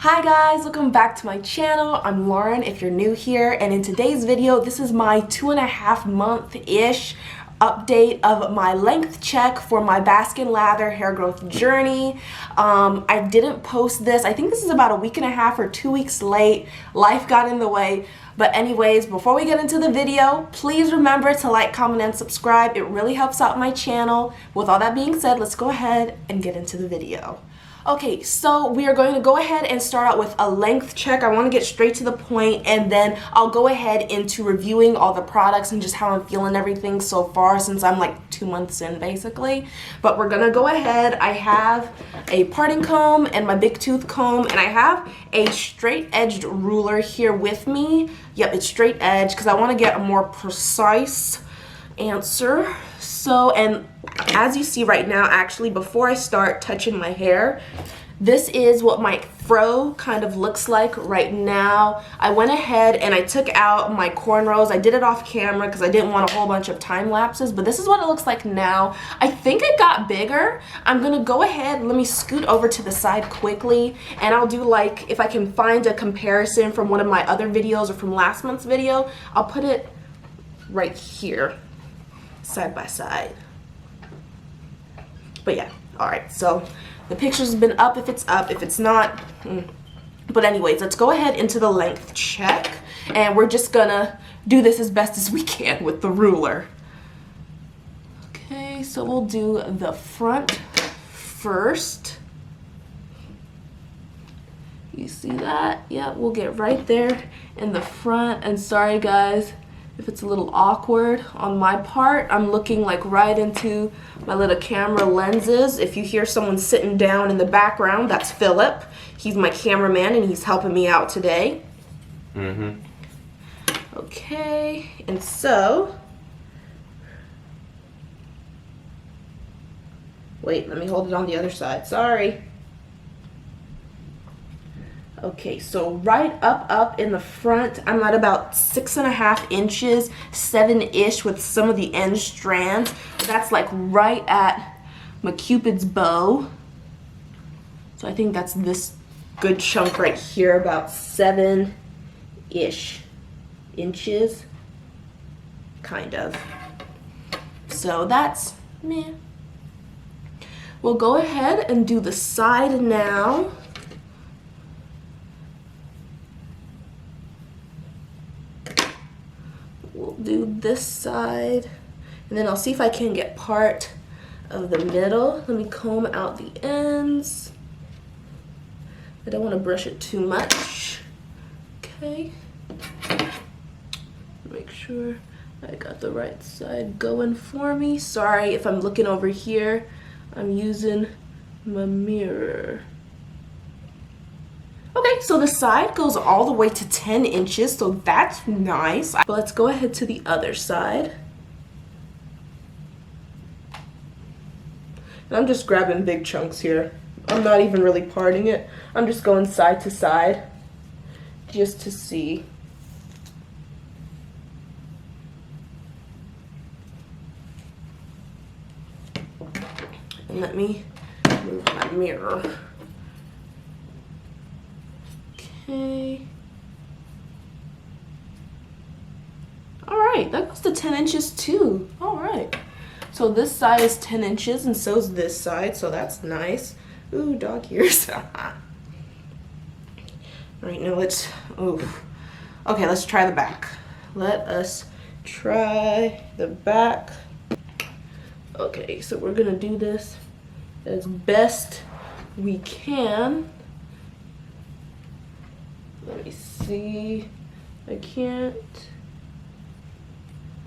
Hi guys, welcome back to my channel. I'm Lauren if you're new here, and in today's video this is my 2.5 month-ish update of my length check for my Bask and Lather hair growth journey. I didn't post this. I think this is about a week and a half or 2 weeks late. Life got in the way. But anyways, before we get into the video, please remember to like, comment, and subscribe. It really helps out my channel. With all that being said, let's go ahead and get into the video. Okay, so we are going to go ahead and start out with a length check. I want to get straight to the point, and then I'll go ahead into reviewing all the products and just how I'm feeling everything so far, since I'm like 2 months in basically. But we're gonna go ahead. I have a parting comb and my big tooth comb, and I have a straight edged ruler here with me. Yep, it's straight edge because I want to get a more precise answer. So, and as you see right now, actually before I start touching my hair, this is what my fro kind of looks like right now. I went ahead and I took out my cornrows. I did it off camera because I didn't want a whole bunch of time lapses, but this is what it looks like now. I think it got bigger. I'm gonna go ahead, let me scoot over to the side quickly, and I'll do, like, if I can find a comparison from one of my other videos or from last month's video, I'll put it right here, side by side. But yeah, all right, so the picture's been up if it's up, if it's not, But anyways, let's go ahead into the length check, and we're just gonna do this as best as we can with the ruler. Okay, so we'll do the front first. You see that? Yeah, we'll get right there in the front, and sorry guys if it's a little awkward on my part. I'm looking like right into my little camera lenses. If you hear someone sitting down in the background, that's Philip. He's my cameraman and he's helping me out today. Okay, and so, wait, let me hold it on the other side, sorry. Okay, so right up in the front, I'm at about 6.5 inches, 7-ish with some of the end strands. That's like right at my Cupid's bow. So I think that's this good chunk right here, about 7-ish inches, kind of. So that's meh. We'll go ahead and do the side now. We'll do this side, and then I'll see if I can get part of the middle. Let me comb out the ends. I don't want to brush it too much. Okay. Make sure I got the right side going for me. Sorry if I'm looking over here. I'm using my mirror. Okay, so the side goes all the way to 10 inches, so that's nice. But let's go ahead to the other side. And I'm just grabbing big chunks here. I'm not even really parting it. I'm just going side to side just to see. And let me move my mirror. Okay. Alright, that goes to 10 inches too. Alright. So this side is 10 inches and so is this side, so that's nice. Ooh, dog ears. Alright, now let's, okay, let's try the back. Let us try the back. Okay, so we're gonna do this as best we can. Let me see. I can't.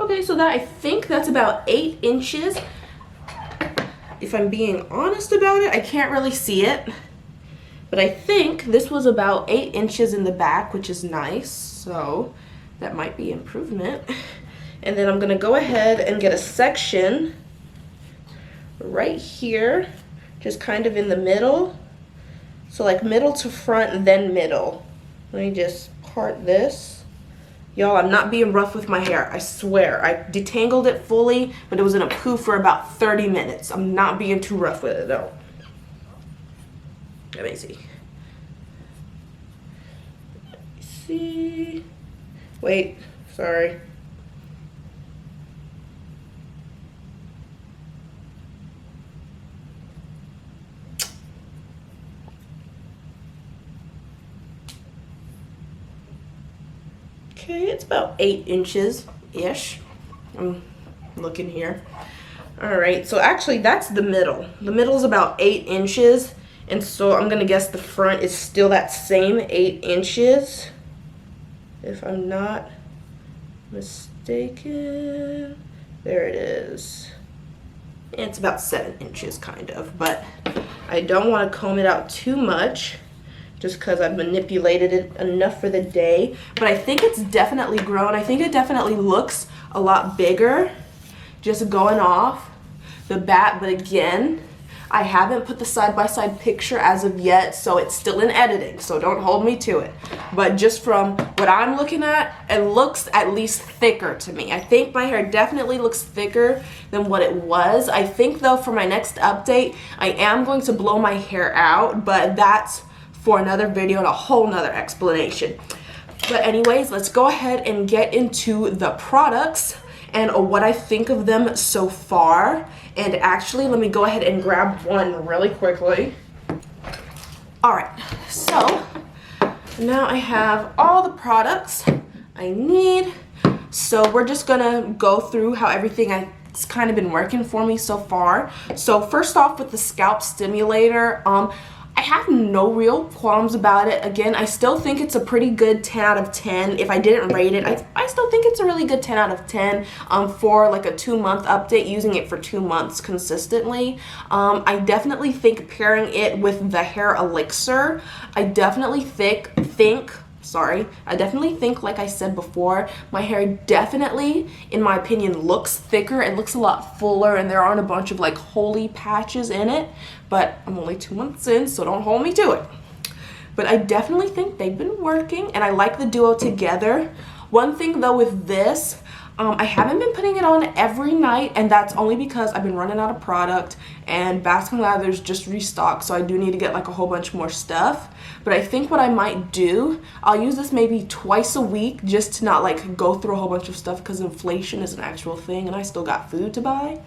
Okay, so that, I think that's about 8 inches. If I'm being honest about it, I can't really see it. But I think this was about 8 inches in the back, which is nice. So that might be improvement. And then I'm gonna go ahead and get a section right here, just kind of in the middle. So like middle to front and then middle. Let me just part this. Y'all, I'm not being rough with my hair, I swear. I detangled it fully, but it was in a poof for about 30 minutes. I'm not being too rough with it though. Let me see. see. Wait, sorry. Okay, it's about 8 inches-ish. I'm looking here. All right, so actually that's the middle. The middle is about 8 inches. And so I'm gonna guess the front is still that same 8 inches. If I'm not mistaken. There it is. And it's about 7 inches kind of, but I don't wanna comb it out too much just because I've manipulated it enough for the day. But I think it's definitely grown. I think it definitely looks a lot bigger just going off the bat. But again, I haven't put the side-by-side picture as of yet, so it's still in editing, so don't hold me to it. But just from what I'm looking at, it looks at least thicker to me. I think my hair definitely looks thicker than what it was. I think though for my next update, I am going to blow my hair out, but that's for another video and a whole nother explanation. But anyways, let's go ahead and get into the products and what I think of them so far. And actually, let me go ahead and grab one really quickly. All right, so now I have all the products I need. So we're just gonna go through how everything has kind of been working for me so far. So first off with the scalp stimulator, I have no real qualms about it. Again, I still think it's a pretty good 10 out of 10. If I didn't rate it, I still think it's a really good 10 out of 10 for like a 2-month update, using it for 2 months consistently. I definitely think pairing it with the hair elixir, I definitely think, like I said before, my hair definitely, in my opinion, looks thicker. It looks a lot fuller, and there aren't a bunch of like holy patches in it. But I'm only 2 months in, so don't hold me to it. But I definitely think they've been working, and I like the duo together. One thing though with this, I haven't been putting it on every night, and that's only because I've been running out of product, and Bask and Lather's just restocked, so I do need to get like a whole bunch more stuff. But I think what I might do, I'll use this maybe twice a week just to not like go through a whole bunch of stuff, because inflation is an actual thing and I still got food to buy.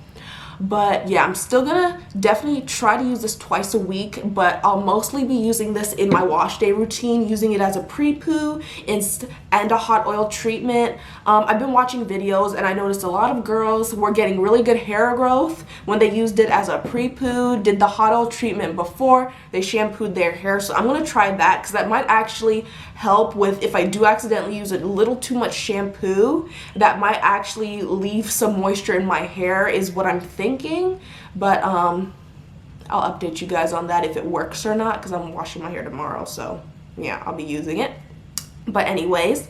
But yeah, I'm still gonna definitely try to use this twice a week, but I'll mostly be using this in my wash day routine, using it as a pre-poo and a hot oil treatment. I've been watching videos and I noticed a lot of girls were getting really good hair growth when they used it as a pre-poo, did the hot oil treatment before they shampooed their hair. So I'm gonna try that, because that might actually help with if I do accidentally use a little too much shampoo, that might actually leave some moisture in my hair, is what I'm thinking. But I'll update you guys on that if it works or not, because I'm washing my hair tomorrow, so yeah, I'll be using it. But anyways,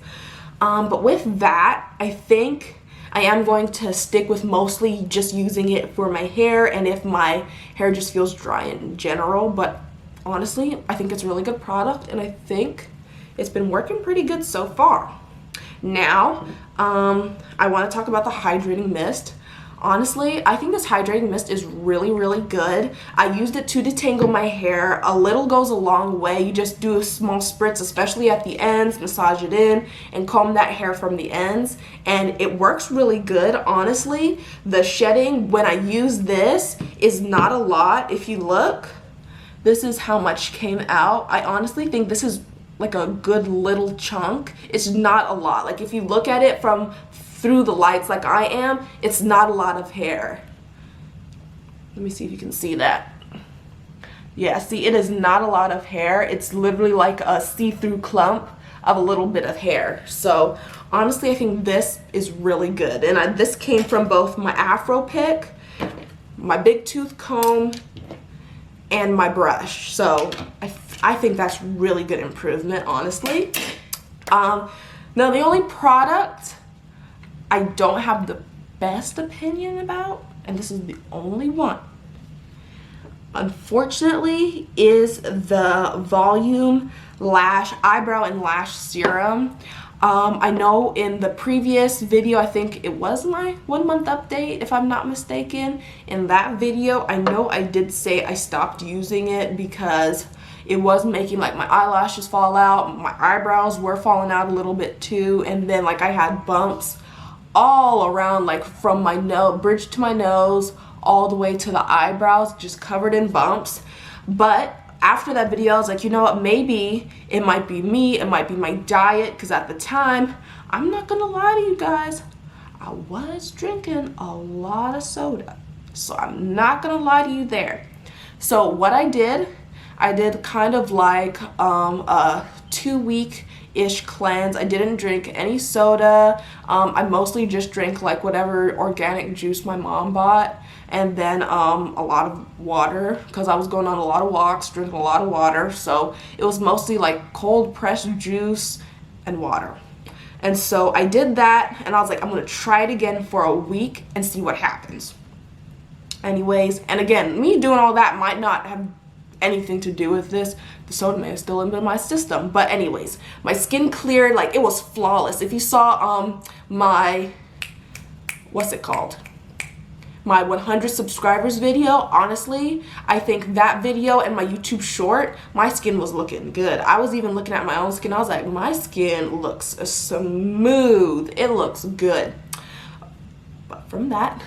but with that, I think I am going to stick with mostly just using it for my hair, and if my hair just feels dry in general. But honestly, I think it's a really good product, and I think it's been working pretty good so far. Now, I want to talk about the hydrating mist. Honestly, I think this hydrating mist is really, really good. I used it to detangle my hair. A little goes a long way. You just do a small spritz, especially at the ends, massage it in, and comb that hair from the ends. And it works really good, honestly. The shedding, when I use this, is not a lot. If you look, this is how much came out. I honestly think this is like a good little chunk. It's not a lot. Like if you look at it from through the lights like I am, it's not a lot of hair. Let me see if you can see that. Yeah, see, it is not a lot of hair. It's literally like a see-through clump of a little bit of hair. So honestly, I think this is really good. And this came from both my Afro pick, my big tooth comb, and my brush. So I think that's really good improvement, honestly. Now the only product I don't have the best opinion about, and this is the only one, unfortunately, is the Volume Lash Eyebrow and Lash Serum. I know in the previous video, I think it was my 1-month update, if I'm not mistaken. In that video, I know I did say I stopped using it because it was making like my eyelashes fall out, my eyebrows were falling out a little bit too, and then like I had bumps all around, like from my nose, bridge to my nose, all the way to the eyebrows, just covered in bumps. But after that video, I was like, you know what, maybe it might be me, it might be my diet, because at the time, I'm not gonna lie to you guys, I was drinking a lot of soda. So I'm not gonna lie to you there. So what I did kind of like a 2-week-ish cleanse. I didn't drink any soda. I mostly just drank like whatever organic juice my mom bought, and then a lot of water, because I was going on a lot of walks, drinking a lot of water. So it was mostly like cold pressed juice and water. And so I did that, and I was like, I'm gonna try it again for a week and see what happens. Anyways, and again, me doing all that might not have anything to do with this. The soda may have still been in my system. But anyways, my skin cleared, like it was flawless. If you saw my, what's it called? My 100 subscribers video, honestly, I think that video and my YouTube short, my skin was looking good. I was even looking at my own skin. I was like, my skin looks smooth. It looks good. But from that,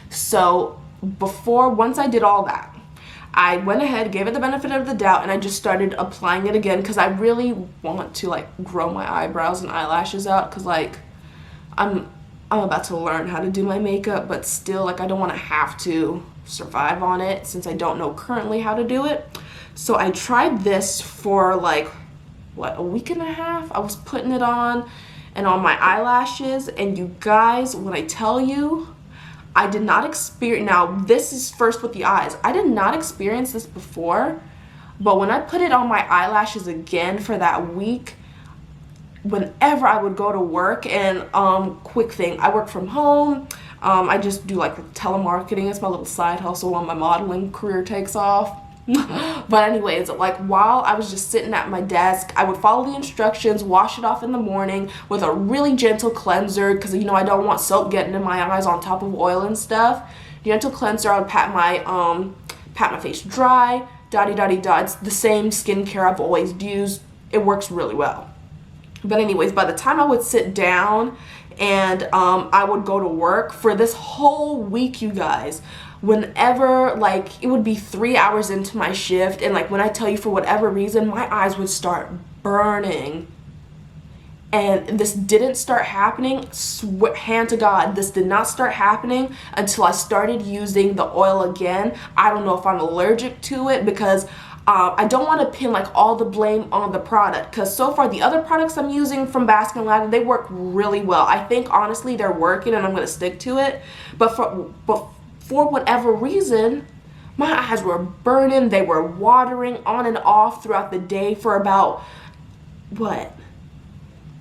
so once I did all that, I went ahead, gave it the benefit of the doubt, and I just started applying it again, because I really want to like grow my eyebrows and eyelashes out, because like I'm about to learn how to do my makeup, but still like I don't want to have to survive on it since I don't know currently how to do it. So I tried this for like, what, a week and a half? I was putting it on and on my eyelashes, and you guys, when I tell you, I did not experience, now this is first with the eyes, I did not experience this before, but when I put it on my eyelashes again for that week, whenever I would go to work, and quick thing, I work from home, I just do like telemarketing, it's my little side hustle while my modeling career takes off. But anyways, like while I was just sitting at my desk, I would follow the instructions, wash it off in the morning with a really gentle cleanser, because you know I don't want soap getting in my eyes on top of oil and stuff. Gentle cleanser, I would pat my face dry, da-di-da-di-da. It's the same skincare I've always used. It works really well. But anyways, by the time I would sit down and I would go to work for this whole week, you guys, whenever, like, it would be 3 hours into my shift, and like when I tell you, for whatever reason, my eyes would start burning. And this didn't start happening, hand to God, this did not start happening until I started using the oil again. I don't know if I'm allergic to it, because I don't want to pin like all the blame on the product, because so far the other products I'm using from Bask and Lather, they work really well. I think honestly they're working, and I'm going to stick to it. But for whatever reason, my eyes were burning, they were watering on and off throughout the day for about, what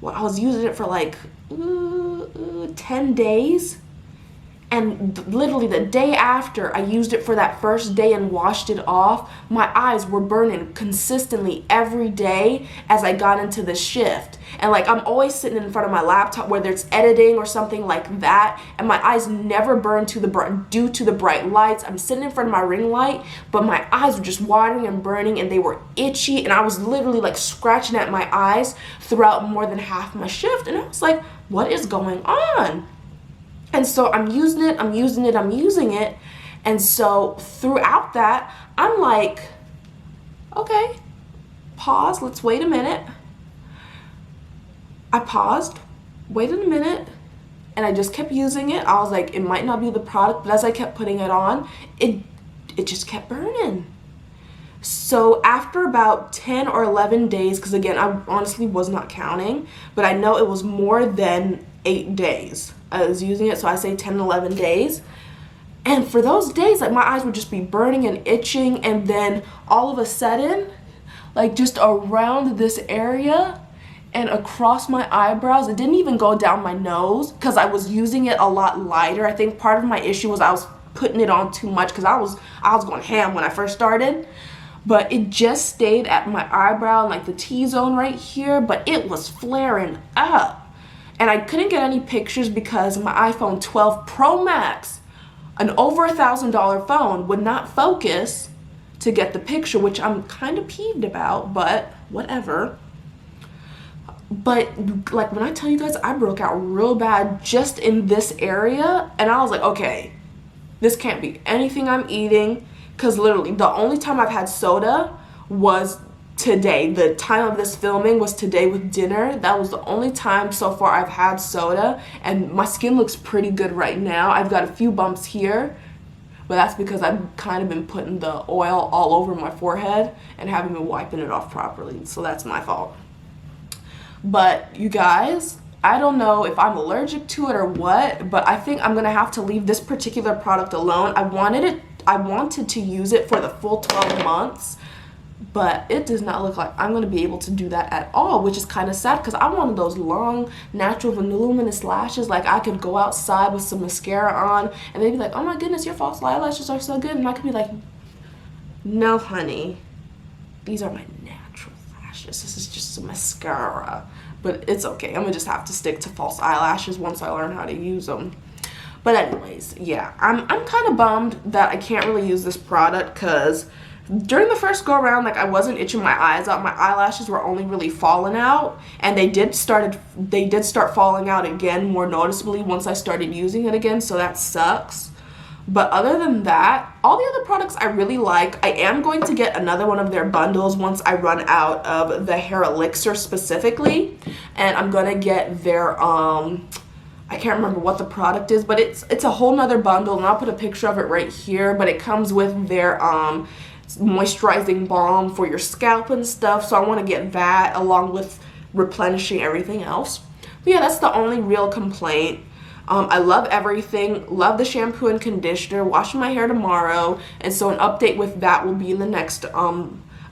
I was using it for like 10 days. And literally the day after I used it for that first day and washed it off, my eyes were burning consistently every day as I got into the shift. And like I'm always sitting in front of my laptop, whether it's editing or something like that, and my eyes never burn due to the bright lights. I'm sitting in front of my ring light, but my eyes were just watering and burning, and they were itchy, and I was literally like scratching at my eyes throughout more than half my shift. And I was like, what is going on? And so I'm using it. And so throughout that, I'm like, okay, pause, let's wait a minute. I paused, waited a minute, and I just kept using it. I was like, it might not be the product, but as I kept putting it on, it just kept burning. So after about 10 or 11 days, because again, I honestly was not counting, but I know it was more than 8 days I was using it, so I say 10, 11 days. And for those days, like my eyes would just be burning and itching, and then all of a sudden, like just around this area and across my eyebrows, it didn't even go down my nose because I was using it a lot lighter. I think part of my issue was I was putting it on too much, because I was going ham when I first started. But it just stayed at my eyebrow and like the T-zone right here, but it was flaring up. And I couldn't get any pictures because my iPhone 12 Pro Max, an over $1,000 phone, would not focus to get the picture, which I'm kind of peeved about, but whatever. But like when I tell you guys, I broke out real bad just in this area, and I was like, okay, this can't be anything I'm eating, because literally the only time I've had soda was today. The time of this filming was today with dinner. That was the only time so far I've had soda, and my skin looks pretty good right now. I've got a few bumps here, but that's because I've kind of been putting the oil all over my forehead and haven't been wiping it off properly, so that's my fault. But you guys, I don't know if I'm allergic to it or what, but I think I'm gonna have to leave this particular product alone. I wanted to use it for the full 12 months, but it does not look like I'm gonna be able to do that at all, which is kind of sad, because I wanted those long, natural, voluminous lashes. Like, I could go outside with some mascara on, and they'd be like, oh my goodness, your false eyelashes are so good, and I could be like, no honey, these are my natural lashes. This is just some mascara. But it's okay. I'm gonna just have to stick to false eyelashes once I learn how to use them. But anyways, yeah, I'm kind of bummed that I can't really use this product, because during the first go around, like, I wasn't itching my eyes out. My eyelashes were only really falling out, and they did start falling out again more noticeably once I started using it again, so that sucks. But other than that, all the other products I really like. I am going to get another one of their bundles once I run out of the hair elixir specifically, and I'm gonna get their I can't remember what the product is, but it's a whole nother bundle, and I'll put a picture of it right here. But it comes with their moisturizing balm for your scalp and stuff, so I want to get that along with replenishing everything else. But yeah, that's the only real complaint. I love everything, love the shampoo and conditioner, washing my hair tomorrow, and so an update with that will be in the next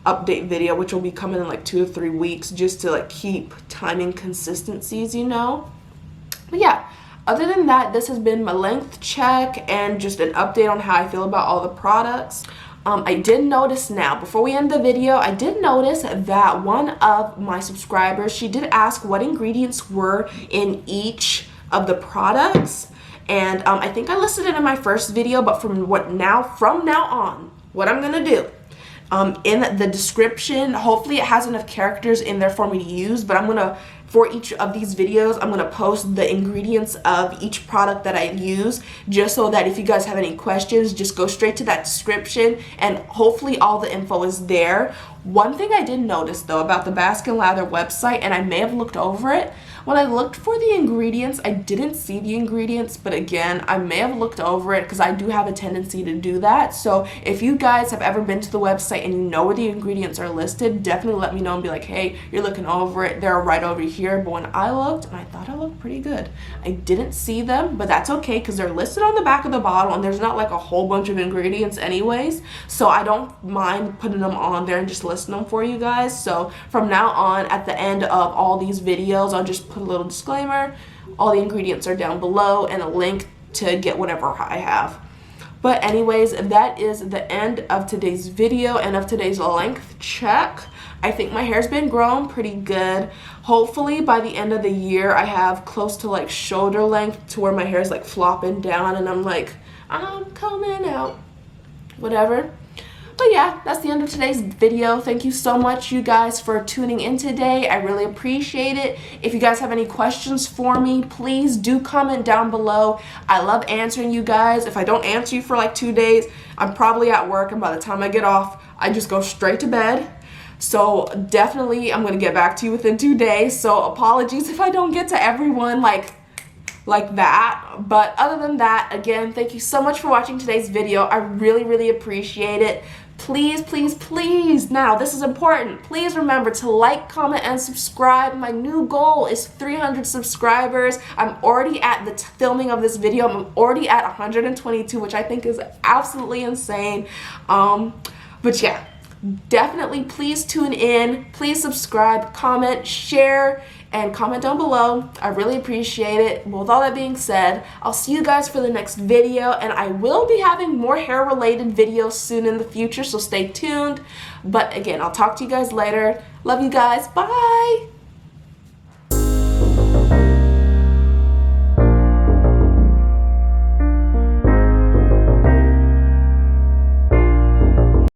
update video, which will be coming in like 2 to 3 weeks, just to like keep timing consistencies, you know. But yeah, other than that, this has been my length check and just an update on how I feel about all the products. I did notice now, before we end the video, I did notice that one of my subscribers, she did ask what ingredients were in each of the products, and I think I listed it in my first video, but from now on, what I'm gonna do, in the description, hopefully it has enough characters in there for me to use, but for each of these videos, I'm gonna post the ingredients of each product that I use, just so that if you guys have any questions, just go straight to that description, and hopefully all the info is there. One thing I did notice though about the Bask and Lather website, and I may have looked over it, when I looked for the ingredients, I didn't see the ingredients, but again, I may have looked over it, because I do have a tendency to do that. So if you guys have ever been to the website and you know where the ingredients are listed, definitely let me know and be like, hey, you're looking over it, they're right over here. But when I looked, and I thought I looked pretty good, I didn't see them, but that's okay, because they're listed on the back of the bottle, and there's not like a whole bunch of ingredients anyways, so I don't mind putting them on there and just listing them for you guys. So from now on, at the end of all these videos, I'll just put a little disclaimer, all the ingredients are down below, and a link to get whatever I have. But anyways, that is the end of today's video and of today's length check. I think my hair's been growing pretty good. Hopefully by the end of the year, I have close to like shoulder length, to where my hair is like flopping down and I'm like, I'm coming out, whatever. But yeah, that's the end of today's video. Thank you so much, you guys, for tuning in today. I really appreciate it. If you guys have any questions for me, please do comment down below. I love answering you guys. If I don't answer you for like 2 days, I'm probably at work, and by the time I get off, I just go straight to bed. So definitely I'm going to get back to you within 2 days. So apologies if I don't get to everyone like that. But other than that, again, thank you so much for watching today's video. I really appreciate it. Please, please, please, now this is important, please remember to like, comment, and subscribe. My new goal is 300 subscribers. I'm already at the filming of this video, I'm already at 122, which I think is absolutely insane. But yeah, definitely please tune in, please subscribe, comment, share, and comment down below. I really appreciate it. With all that being said, I'll see you guys for the next video, and I will be having more hair related videos soon in the future, so stay tuned. But again, I'll talk to you guys later. Love you guys. Bye.